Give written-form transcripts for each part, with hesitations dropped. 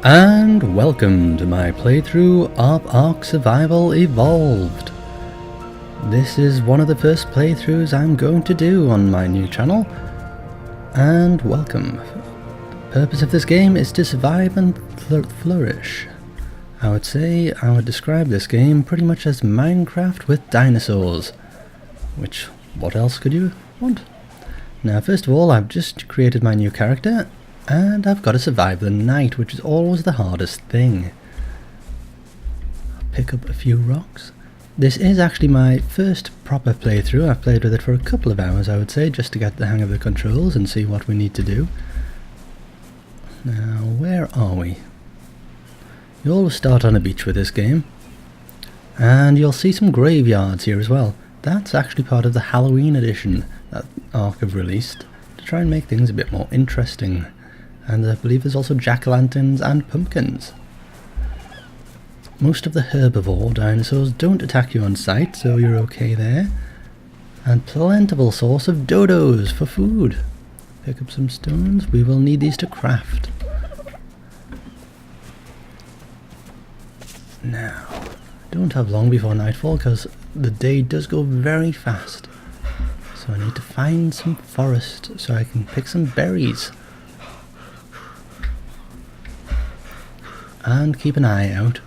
And welcome to my playthrough of ARK Survival Evolved. This is one of the first playthroughs I'm going to do on my new channel, and welcome. The purpose of this game is to survive and flourish. I would describe this game pretty much as Minecraft with dinosaurs, which, what else could you want? Now first of all, I've just created my new character, and I've got to survive the night, which is always the hardest thing. I'll pick up a few rocks. This is actually my first proper playthrough. I've played with it for a couple of hours, I would say, just to get the hang of the controls and see what we need to do. Now, where are we? You always start on a beach with this game, and you'll see some graveyards here as well. That's actually part of the Halloween edition that ARK have released, to try and make things a bit more interesting. And I believe there's also jack-o'-lanterns and pumpkins. Most of the herbivore dinosaurs don't attack you on sight, so you're okay there. And plentiful source of dodos for food. Pick up some stones. We will need these to craft. Now, don't have long before nightfall because the day does go very fast. So I need to find some forest so I can pick some berries. And keep an eye out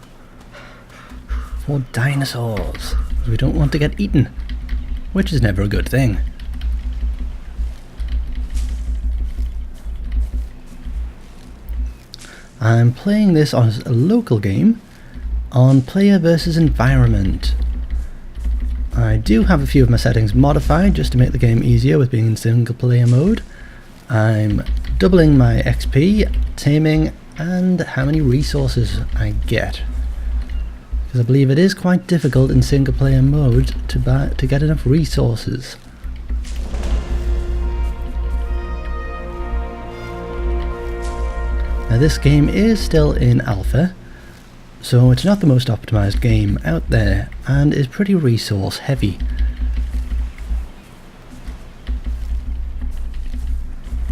for dinosaurs. We don't want to get eaten, which is never a good thing. I'm playing this as a local game on player versus environment. I do have a few of my settings modified just to make the game easier with being in single player mode. I'm doubling my XP, taming, and how many resources I get, because I believe it is quite difficult in single player mode to get enough resources. Now this game is still in alpha, so it's not the most optimized game out there and is pretty resource heavy.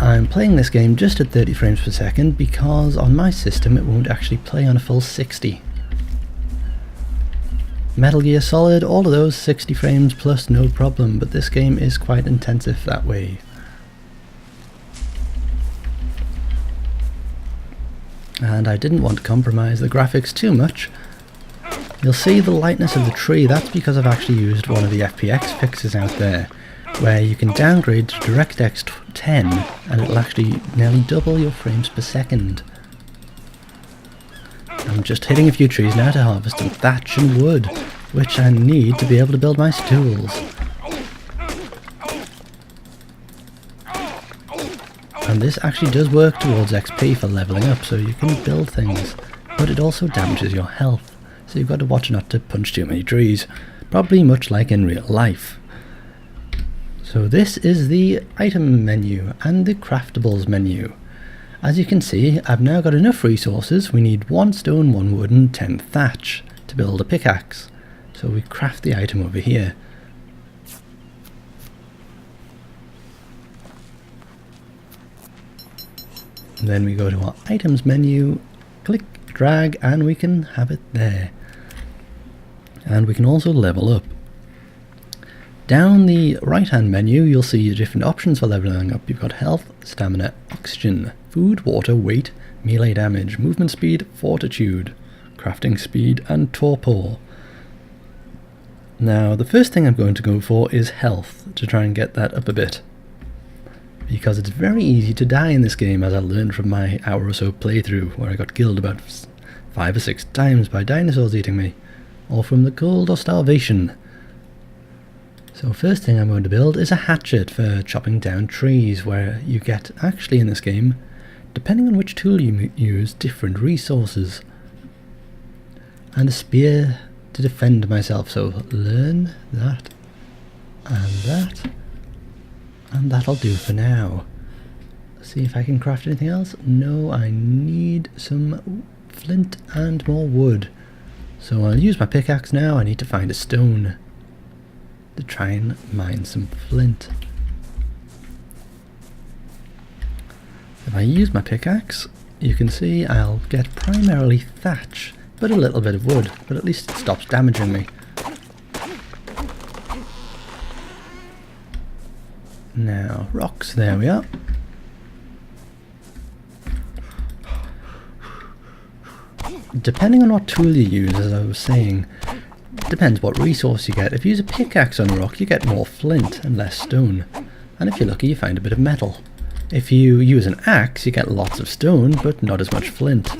I'm playing this game just at 30 frames per second because on my system it won't actually play on a full 60. Metal Gear Solid, all of those 60 frames plus no problem, but this game is quite intensive that way. And I didn't want to compromise the graphics too much. You'll see the lightness of the tree. That's because I've actually used one of the FPX fixes out there, where you can downgrade to DirectX 10 and it'll actually nearly double your frames per second. I'm just hitting a few trees now to harvest some thatch and wood, which I need to be able to build my stools. And this actually does work towards XP for leveling up, so you can build things, but it also damages your health, so you've got to watch not to punch too many trees, probably much like in real life. So this is the item menu and the craftables menu. As you can see, I've now got enough resources. We need 1 stone, 1 wood and 10 thatch to build a pickaxe. So we craft the item over here. And then we go to our items menu, click, drag, and we can have it there. And we can also level up. Down the right hand menu you'll see different options for leveling up. You've got health, stamina, oxygen, food, water, weight, melee damage, movement speed, fortitude, crafting speed and torpor. Now the first thing I'm going to go for is health, to try and get that up a bit, because it's very easy to die in this game, as I learned from my hour or so playthrough where I got killed about 5 or 6 times by dinosaurs eating me, or from the cold or starvation. So first thing I'm going to build is a hatchet for chopping down trees, where you get, actually in this game, depending on which tool you use, different resources. And a spear to defend myself, so learn that, and that'll do for now. Let's see if I can craft anything else. No, I need some flint and more wood. So I'll use my pickaxe now. I need to find a stone to try and mine some flint. If I use my pickaxe, you can see I'll get primarily thatch, but a little bit of wood, but at least it stops damaging me. Now, rocks, there we are. Depending on what tool you use, as I was saying, depends what resource you get. If you use a pickaxe on a rock, you get more flint and less stone. And if you're lucky, you find a bit of metal. If you use an axe, you get lots of stone, but not as much flint.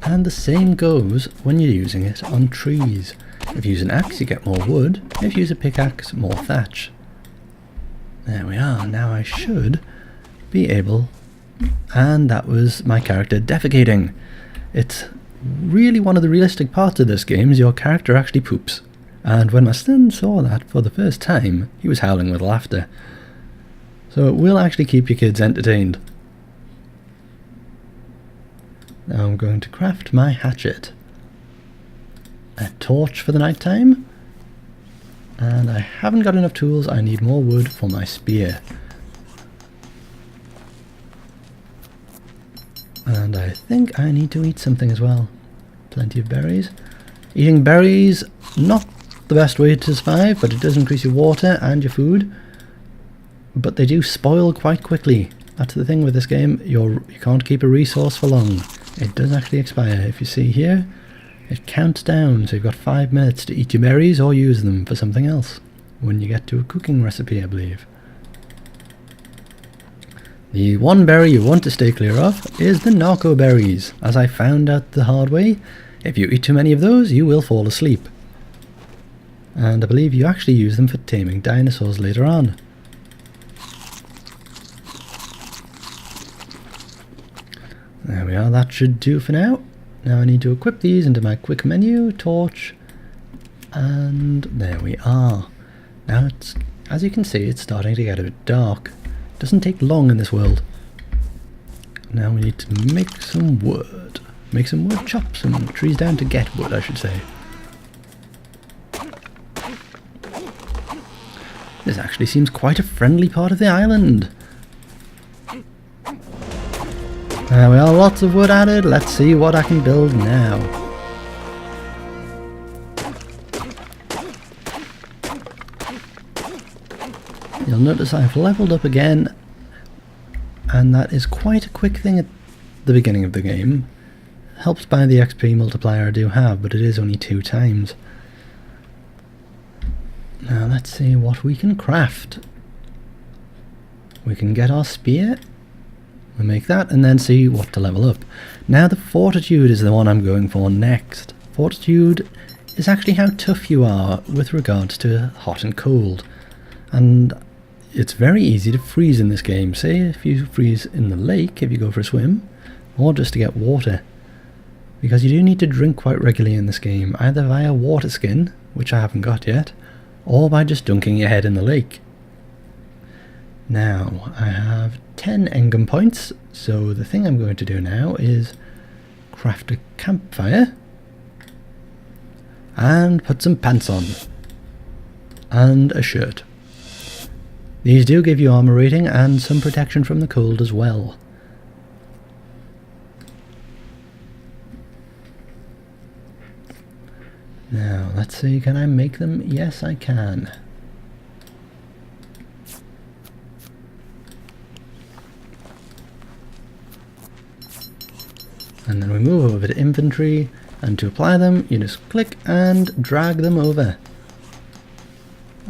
And the same goes when you're using it on trees. If you use an axe, you get more wood. If you use a pickaxe, more thatch. There we are. Now I should be able... And that was my character defecating. It's really one of the realistic parts of this game is your character actually poops. And when my son saw that for the first time, he was howling with laughter. So it will actually keep your kids entertained. Now I'm going to craft my hatchet. A torch for the night time. And I haven't got enough tools, I need more wood for my spear. And I think I need to eat something as well. Plenty of berries. Eating berries, not the best way to survive, but it does increase your water and your food. But they do spoil quite quickly. That's the thing with this game, you can't keep a resource for long. It does actually expire. If you see here, it counts down, so you've got 5 minutes to eat your berries or use them for something else. When you get to a cooking recipe, I believe. The one berry you want to stay clear of is the narco berries. As I found out the hard way, if you eat too many of those, you will fall asleep. And I believe you actually use them for taming dinosaurs later on. There we are, that should do for now. Now I need to equip these into my quick menu, torch, and there we are. Now it's, as you can see, it's starting to get a bit dark. Doesn't take long in this world. Now we need to make some wood. Make some wood, chop some trees down to get wood, I should say. This actually seems quite a friendly part of the island. There we are, lots of wood added. Let's see what I can build now. You'll notice I've leveled up again, and that is quite a quick thing at the beginning of the game. Helped by the XP multiplier I do have, but it is only 2 times. Now let's see what we can craft. We can get our spear. We'll make that and then see what to level up. Now the fortitude is the one I'm going for next. Fortitude is actually how tough you are with regards to hot and cold. And it's very easy to freeze in this game. Say if you freeze in the lake, if you go for a swim, or just to get water. Because you do need to drink quite regularly in this game, either via water skin, which I haven't got yet, or by just dunking your head in the lake. Now, I have 10 engum points, so the thing I'm going to do now is craft a campfire and put some pants on and a shirt. These do give you armor rating and some protection from the cold as well. Now, let's see, can I make them? Yes, I can. And then we move over to inventory, and to apply them, you just click and drag them over.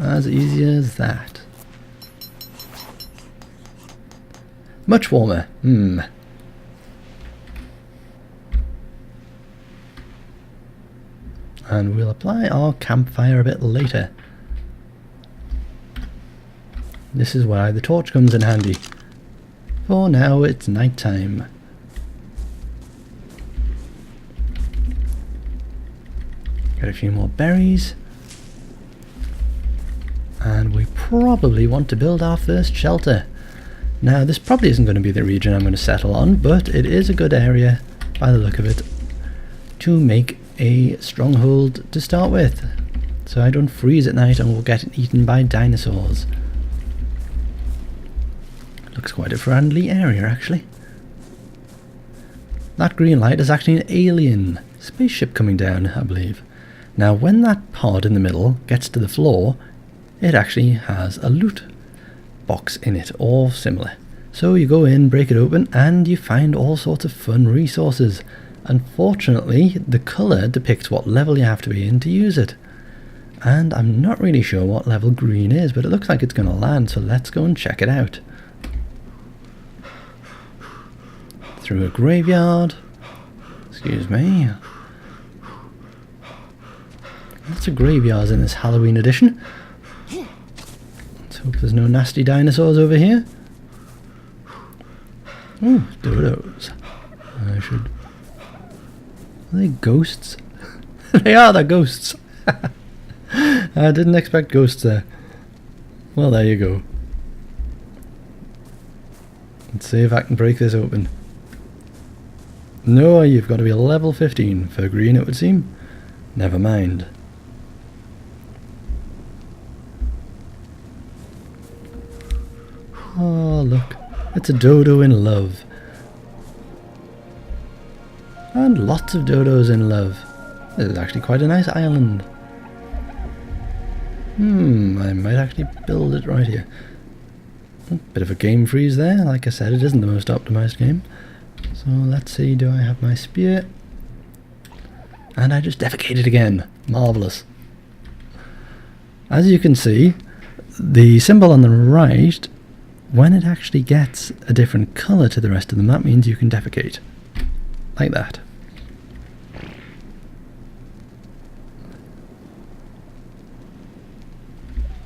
As easy as that. Much warmer. And we'll apply our campfire a bit later. This is why the torch comes in handy. For now it's night time. Get a few more berries. And we probably want to build our first shelter. Now this probably isn't going to be the region I'm going to settle on, but it is a good area, by the look of it, to make a stronghold to start with. So I don't freeze at night and will get eaten by dinosaurs. Looks quite a friendly area actually. that green light is actually an alien spaceship coming down, I believe. Now when that pod in the middle gets to the floor, it actually has a loot box in it, or similar. So you go in, break it open, and you find all sorts of fun resources. Unfortunately, the colour depicts what level you have to be in to use it. And I'm not really sure what level green is, but it looks like it's going to land, so let's go and check it out. Through a graveyard. Excuse me. Lots of graveyards in this Halloween edition. Let's hope there's no nasty dinosaurs over here. Ooh, dodos. I should... Are they ghosts? They are, they're ghosts. I didn't expect ghosts there. Well, there you go. Let's see if I can break this open. No, you've got to be a level 15 for green, it would seem. Never mind. Oh, look. It's a dodo in love. And lots of dodos in love. This is actually quite a nice island. I might actually build it right here. Bit of a game freeze there. Like I said, it isn't the most optimized game. So let's see, do I have my spear? And I just defecated again. Marvellous. As you can see, the symbol on the right, when it actually gets a different colour to the rest of them, that means you can defecate. Like that.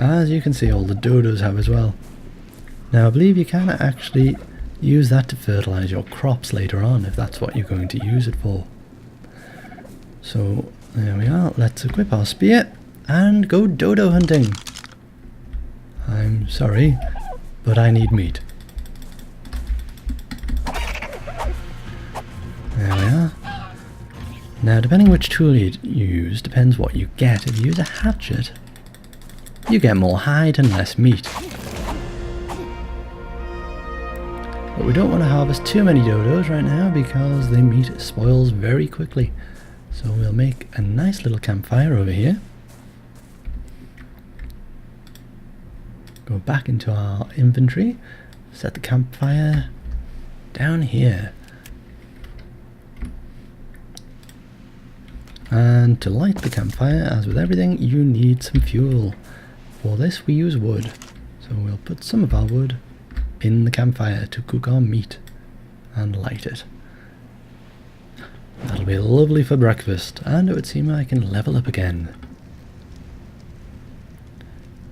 As you can see, all the dodos have as well. Now I believe you can actually use that to fertilise your crops later on, if that's what you're going to use it for. So there we are, let's equip our spear and go dodo hunting. I'm sorry, but I need meat. There we are. Now depending which tool you use depends what you get. If you use a hatchet, you get more hide and less meat. But we don't want to harvest too many dodos right now because the meat spoils very quickly. So we'll make a nice little campfire over here. Go back into our inventory, set the campfire down here. And to light the campfire, as with everything, you need some fuel. For this we use wood, so we'll put some of our wood in the campfire to cook our meat and light it. That'll be lovely for breakfast, and it would seem I can level up again.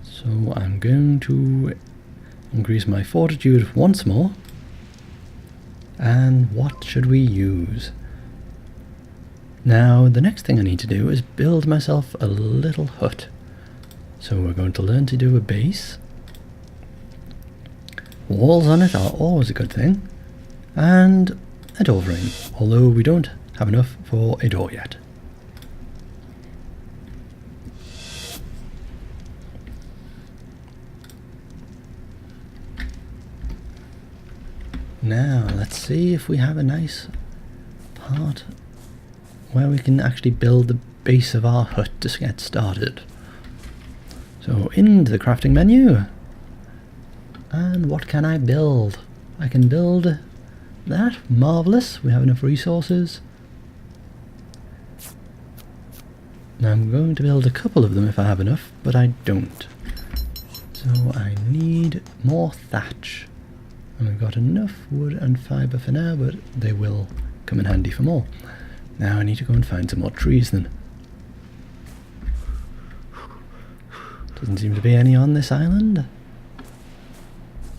So I'm going to increase my fortitude once more. And what should we use? Now the next thing I need to do is build myself a little hut. So we're going to learn to do a base. Walls on it are always a good thing. And a door frame, although we don't have enough for a door yet. Now let's see if we have a nice part where we can actually build the base of our hut to get started. So into the crafting menu, and what can I build? I can build that. Marvellous, we have enough resources. Now I'm going to build a couple of them if I have enough, but I don't. So I need more thatch. And we've got enough wood and fibre for now, but they will come in handy for more. Now I need to go and find some more trees then. Doesn't seem to be any on this island.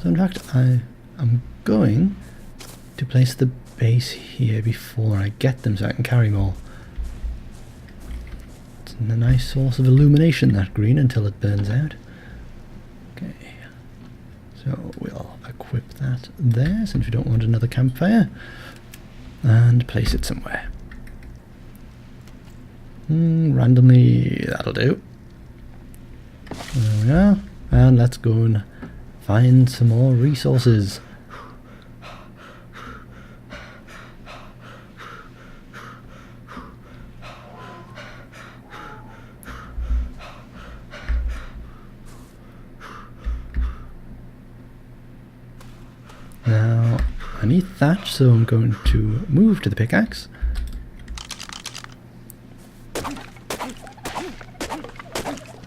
So in fact I am going to place the base here before I get them so I can carry more. It's a nice source of illumination, that green, until it burns out. Okay. So we'll equip that there since we don't want another campfire. And place it somewhere. Randomly, that'll do. There we are. And let's go and find some more resources. Now, I need thatch, so I'm going to move to the pickaxe. There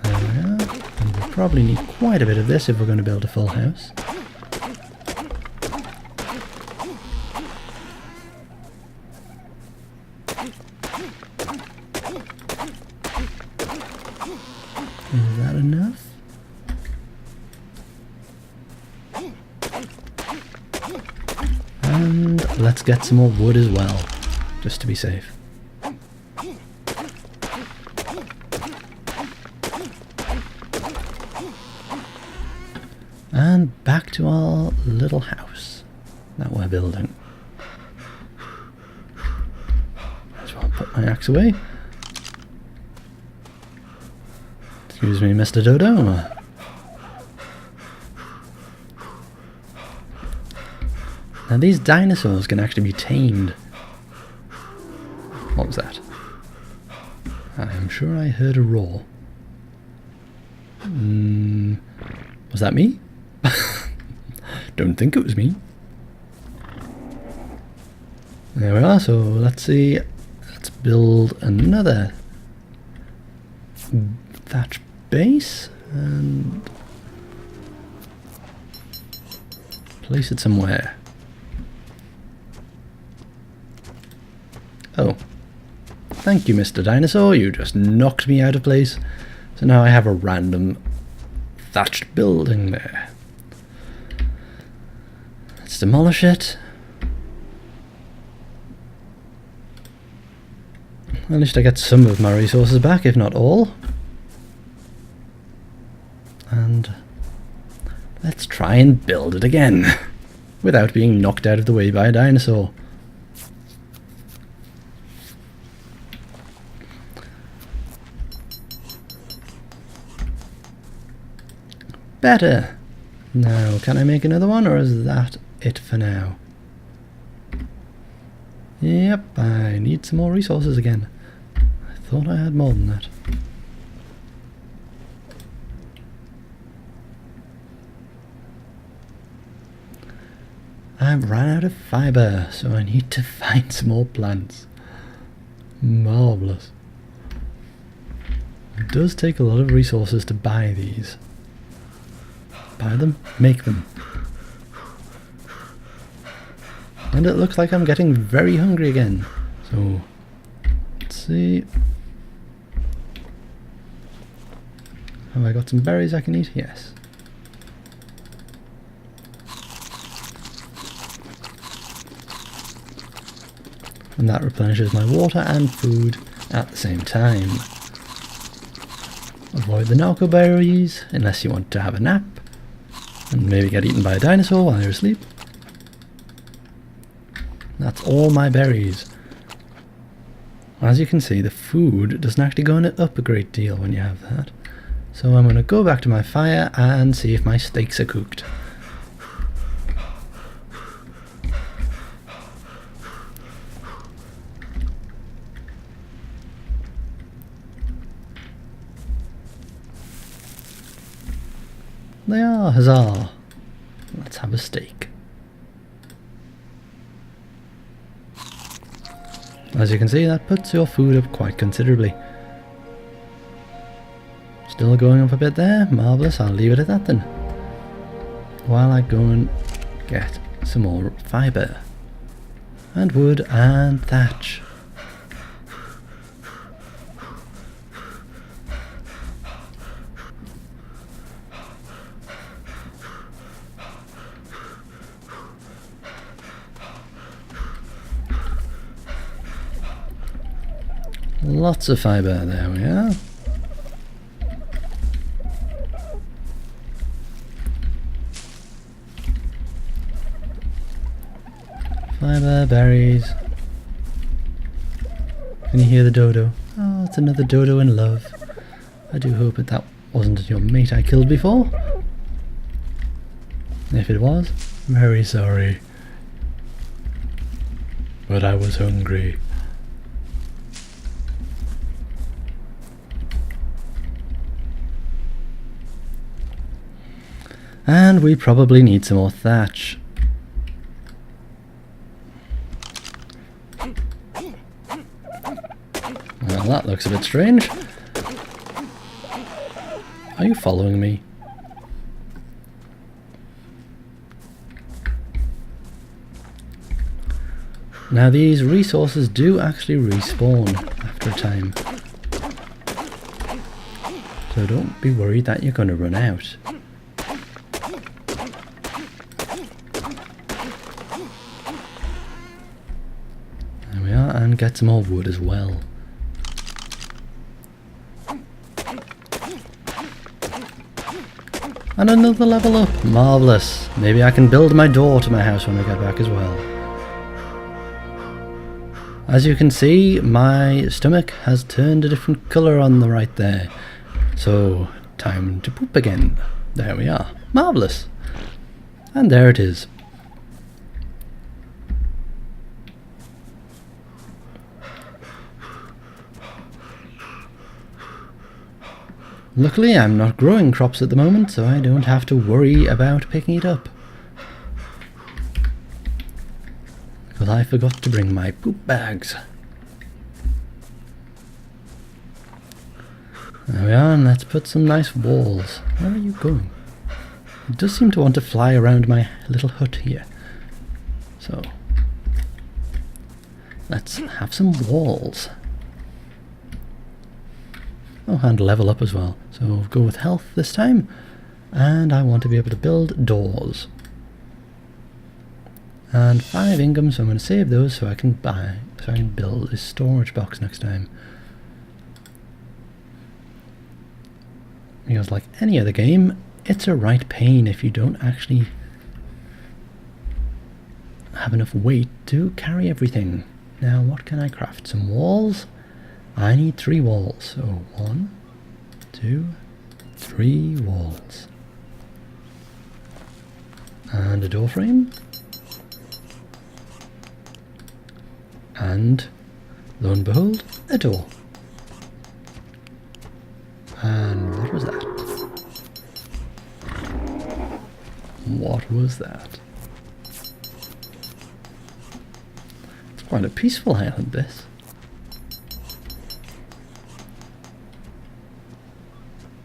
we are. And we'll probably need quite a bit of this if we're going to build a full house. Is that enough? And let's get some more wood as well, just to be safe. And back to our little house that we're building. So I'll put my axe away. Excuse me, Mr. Dodo. Now these dinosaurs can actually be tamed. What was that? I'm sure I heard a roar. Was that me? Don't think it was me. There we are, so let's see. Let's build another thatch base and place it somewhere. Oh, thank you, Mr. Dinosaur, you just knocked me out of place. So now I have a random thatched building there. Let's demolish it. At least I get some of my resources back, if not all. And let's try and build it again without being knocked out of the way by a dinosaur. Better. Now, can I make another one, or is that it for now? Yep, I need some more resources again. I thought I had more than that. I've run out of fibre, so I need to find some more plants. Marvellous. It does take a lot of resources to buy these. Buy them, make them. And it looks like I'm getting very hungry again. So, let's see. Have I got some berries I can eat? Yes. And that replenishes my water and food at the same time. Avoid the narco berries unless you want to have a nap and maybe get eaten by a dinosaur while you're asleep. That's all my berries. As you can see, the food doesn't actually go up a great deal when you have that. So I'm going to go back to my fire and see if my steaks are cooked. They are, huzzah! Let's have a steak. As you can see, that puts your food up quite considerably. Still going up a bit there, marvellous, I'll leave it at that then. While I go and get some more fibre. And wood and thatch. Lots of fibre, there we are. Fibre, berries. Can you hear the dodo? Oh, it's another dodo in love. I do hope that wasn't your mate I killed before. If it was, very sorry. But I was hungry. And we probably need some more thatch. Well, that looks a bit strange. Are you following me? Now these resources do actually respawn after a time. So don't be worried that you're going to run out. There we are, and get some more wood as well. And another level up. Marvellous. Maybe I can build my door to my house when I get back as well. As you can see, my stomach has turned a different colour on the right there. So, time to poop again. There we are. Marvellous. And there it is. Luckily, I'm not growing crops at the moment, so I don't have to worry about picking it up. Because I forgot to bring my poop bags. There we are, and let's put some nice walls. Where are you going? It does seem to want to fly around my little hut here. So, let's have some walls. Oh, and level up as well. So we'll go with health this time. And I want to be able to build doors. And 5 income, so I'm going to save those so I can build a storage box next time. Because like any other game, it's a right pain if you don't actually have enough weight to carry everything. Now what can I craft? Some walls? I need 3 walls, so 1, 2, 3 walls. And a door frame. And, lo and behold, a door. And what was that? What was that? It's quite a peaceful island, this.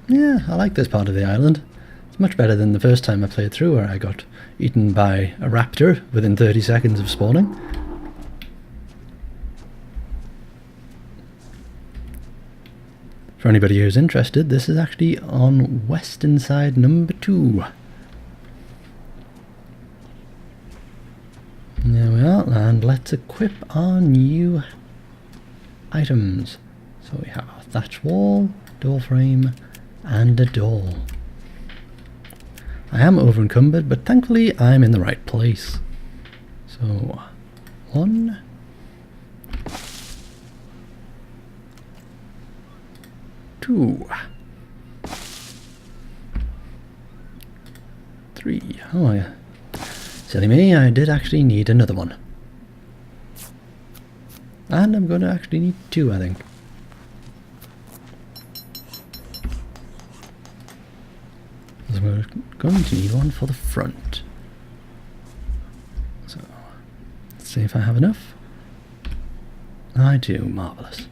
Yeah, I like this part of the island. It's much better than the first time I played through, where I got eaten by a raptor within 30 seconds of spawning. For anybody who's interested, this is actually on western side number 2. There we are, and let's equip our new items. So we have a thatch wall, door frame, and a door. I am over encumbered, but thankfully I'm in the right place. So 1, 2, 3. Oh yeah. Silly me, I did actually need another one. And I'm going to actually need 2, I think. We're going to need one for the front. So, let's see if I have enough. I do, marvellous.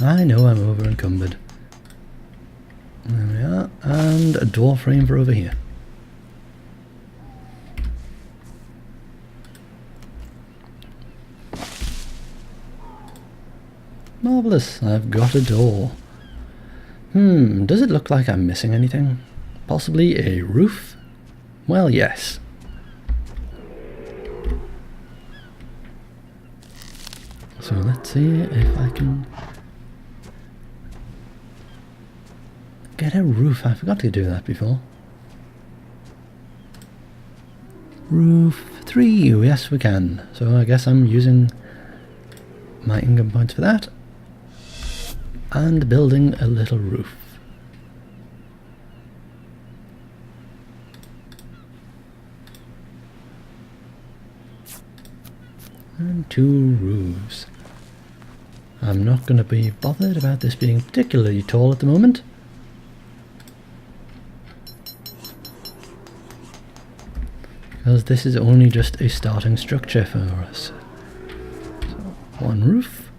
I know I'm over encumbered. There we are, and a door frame for over here. Marvellous, I've got a door. Does it look like I'm missing anything? Possibly a roof? Well, yes. So let's see if I can get a roof. I forgot to do that before. Roof 3, yes we can. So I guess I'm using my income points for that. And building a little roof. And 2 roofs. I'm not going to be bothered about this being particularly tall at the moment. because this is only just a starting structure for us. So, one roof.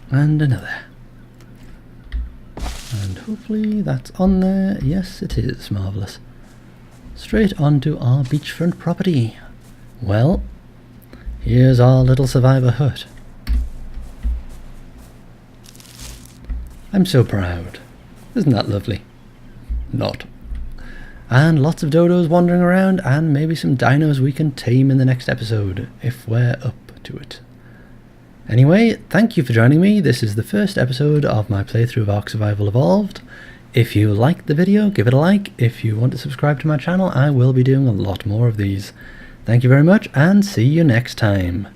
And another. And hopefully that's on there. Yes, it is. Marvellous. Straight onto our beachfront property. Well, here's our little survivor hut. I'm so proud. Isn't that lovely? Not. And lots of dodos wandering around, and maybe some dinos we can tame in the next episode, if we're up to it. Anyway, thank you for joining me. This is the first episode of my playthrough of ARK Survival Evolved. If you liked the video, give it a like. If you want to subscribe to my channel, I will be doing a lot more of these. Thank you very much, and see you next time.